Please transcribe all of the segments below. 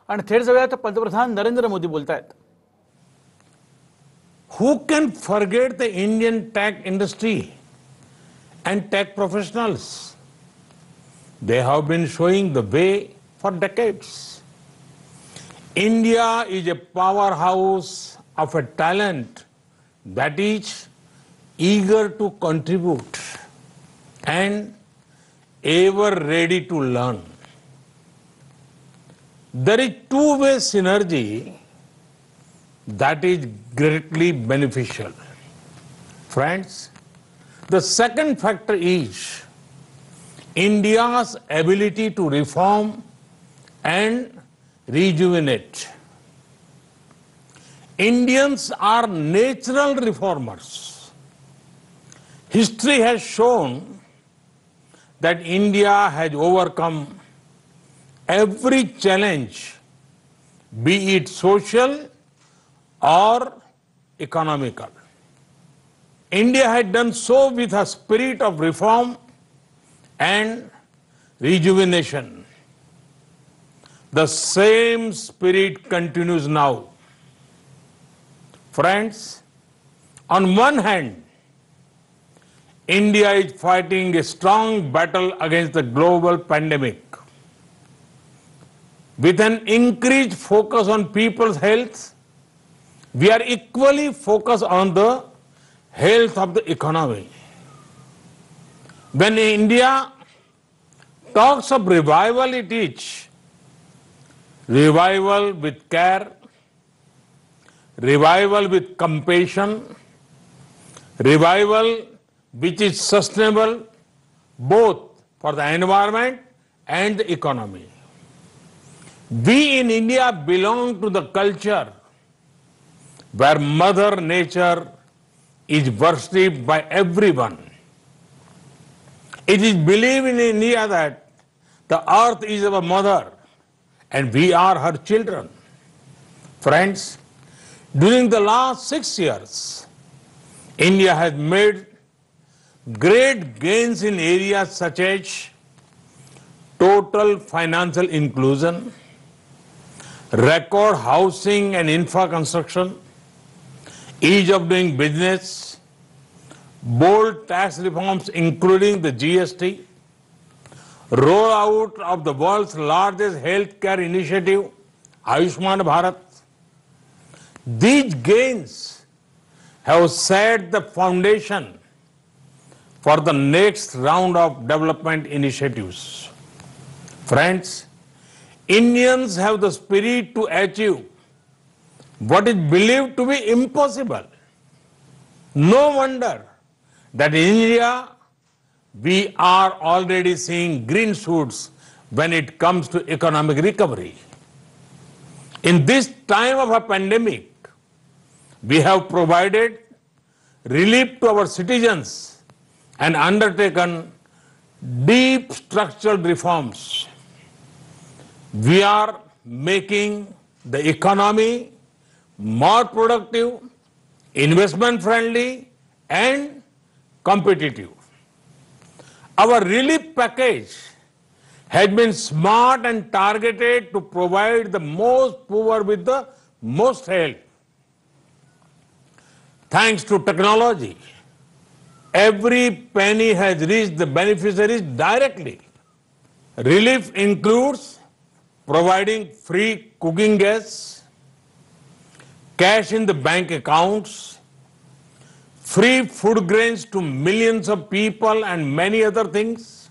आणि थेट जाऊयात पंतप्रधान नरेंद्र मोदी बोलतायत. Who can forget the Indian tech industry and tech professionals? They have been showing the way for decades. India is a powerhouse of a talent that is eager to contribute and ever ready to learn. There is two-way synergy that is greatly beneficial. Friends, the second factor is India's ability to reform and rejuvenate. Indians are natural reformers. History has shown that India has overcome every challenge, be it social or economical. India had done so with a spirit of reform and rejuvenation. The same spirit continues now. Friends, on one hand, India is fighting a strong battle against the global pandemic. With an increased focus on people's health, we are equally focused on the health of the economy. When India talks of revival, it is revival with care, revival with compassion, revival which is sustainable both for the environment and the economy. We in India belong to the culture where Mother Nature is worshipped by everyone. It is believed in India that the earth is our mother and we are her children. Friends, during the last 6 years, India has made great gains in areas such as total financial inclusion, record housing and infra construction, ease of doing business, bold tax reforms including the GST, rollout of the world's largest healthcare initiative, Ayushman Bharat. These gains have set the foundation for the next round of development initiatives. Friends, Indians have the spirit to achieve what is believed to be impossible. No wonder that in India we are already seeing green shoots when it comes to economic recovery. In this time of a pandemic, we have provided relief to our citizens and undertaken deep structural reforms. We are making the economy more productive, investment friendly and competitive. Our relief package has been smart and targeted to provide the most poor with the most help. Thanks to technology, every penny has reached the beneficiaries directly. Relief includes providing free cooking gas, cash in the bank accounts, free food grains to millions of people and many other things.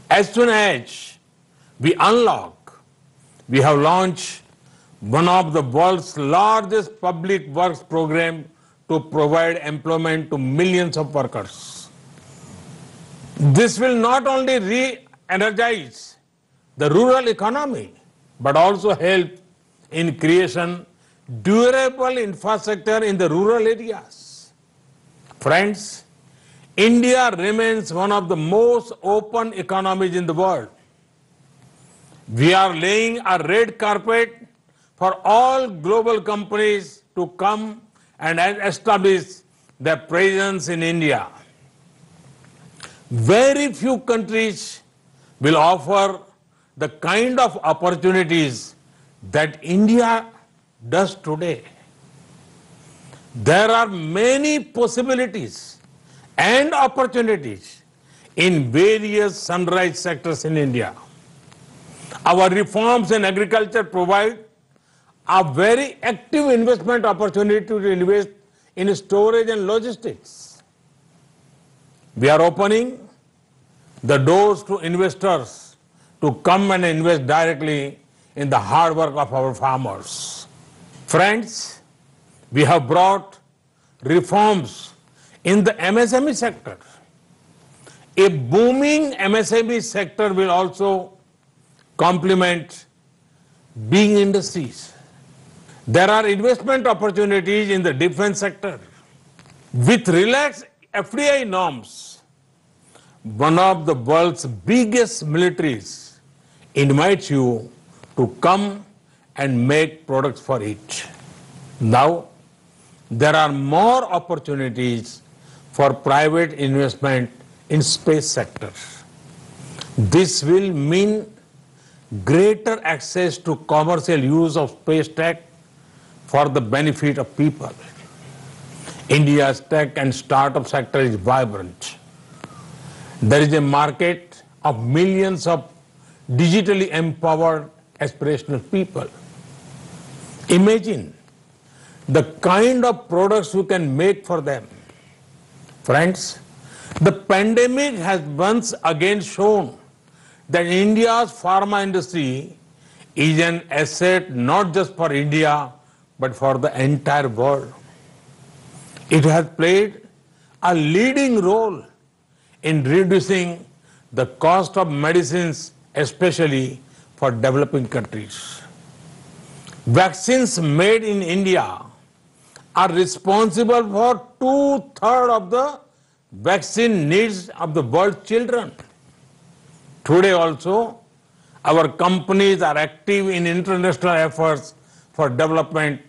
As soon as we unlock, we have launched one of the world's largest public works program to provide employment to millions of workers. This will not only re-energize the rural economy, but also help in creation durable infrastructure in the rural areas. Friends, India remains one of the most open economies in the world. We are laying a red carpet for all global companies to come and establish their presence in India. Very few countries will offer the kind of opportunities that India does today. There are many possibilities and opportunities in various sunrise sectors in India. Our reforms in agriculture provide a very active investment opportunity to invest in storage and logistics. We are opening the doors to investors to come and invest directly in the hard work of our farmers. Friends, we have brought reforms in the MSME sector. A booming MSME sector will also complement big industries. There are investment opportunities in the defense sector. With relaxed FDI norms, one of the world's biggest militaries invites you to come and make products for it. Now, there are more opportunities for private investment in space sector. This will mean greater access to commercial use of space tech for the benefit of people. India's tech and startup sector is vibrant. There is a market of millions of digitally empowered aspirational people. Imagine the kind of products you can make for them. Friends, the pandemic has once again shown that India's pharma industry is an asset not just for India, but for the entire world. It has played a leading role in reducing the cost of medicines, especially for developing countries. Vaccines made in India are responsible for 2/3 of the vaccine needs of the world's children. Today also, our companies are active in international efforts for development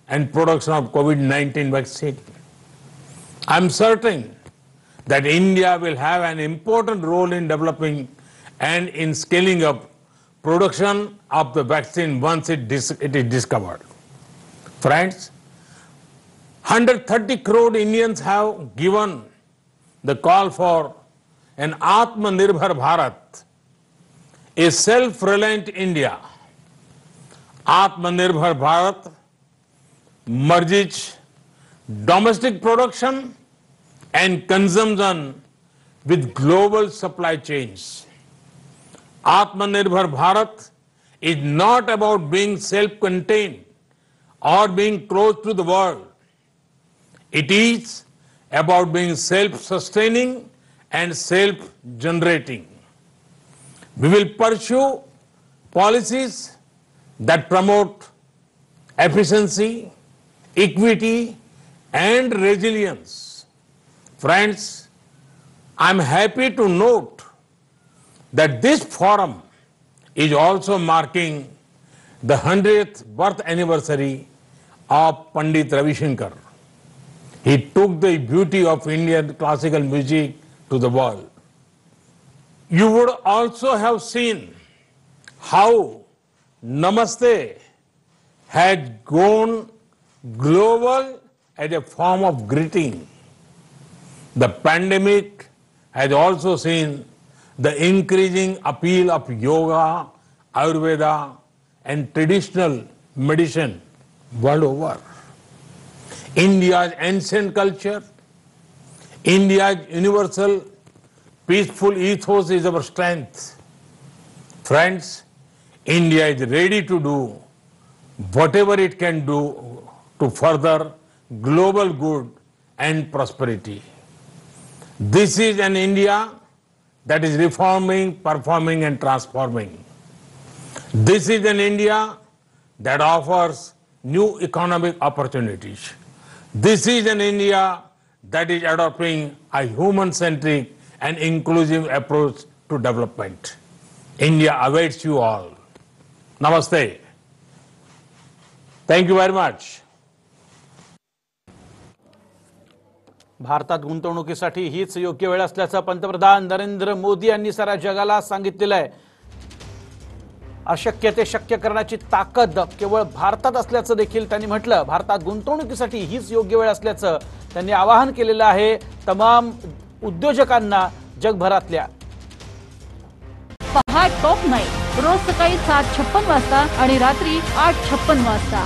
and production of COVID-19 vaccine. I'm certain that India will have an important role in developing and in scaling up production of the vaccine once it is discovered. Friends, 130 crore Indians have given the call for an Atmanirbhar Bharat, a self-reliant India. Atmanirbhar Bharat merges domestic production and consumption with global supply chains. Atmanirbhar Bharat is not about being self-contained or being close to the world. It is about being self-sustaining and self-generating. We will pursue policies that promote efficiency, equity, and resilience. Friends, I'm happy to note that this forum is also marking the 100th birth anniversary of Pandit Ravi Shankar. He took the beauty of Indian classical music to the world. You would also have seen how Namaste had gone global as a form of greeting. The pandemic has also seen the increasing appeal of yoga, Ayurveda, and traditional medicine world over. India's ancient culture, India's universal peaceful ethos is our strength. Friends, India is ready to do whatever it can do to further global good and prosperity. This is an India that is reforming, performing, and transforming. This is an India that offers new economic opportunities. This is an India that is adopting a human-centric and inclusive approach to development. India awaits you all. Namaste. Thank you very much. भारतात गुंतवणुकीसाठी हीच योग्य वेळ असल्याचं पंतप्रधान नरेंद्र मोदी यांनी साऱ्या जगाला सांगितलेलं आहे. अशक्य ते शक्य करण्याची ताकद केवळ भारतात असल्याचं देखील त्यांनी म्हटलं. भारतात गुंतवणुकीसाठी हीच योग्य वेळ असल्याचं त्यांनी आवाहन केलेलं आहे तमाम उद्योजकांना जगभरातल्या. पहा टॉप 9 रोज सकाळी 7:56 वाजता आणि रात्री 8:56 वाजता.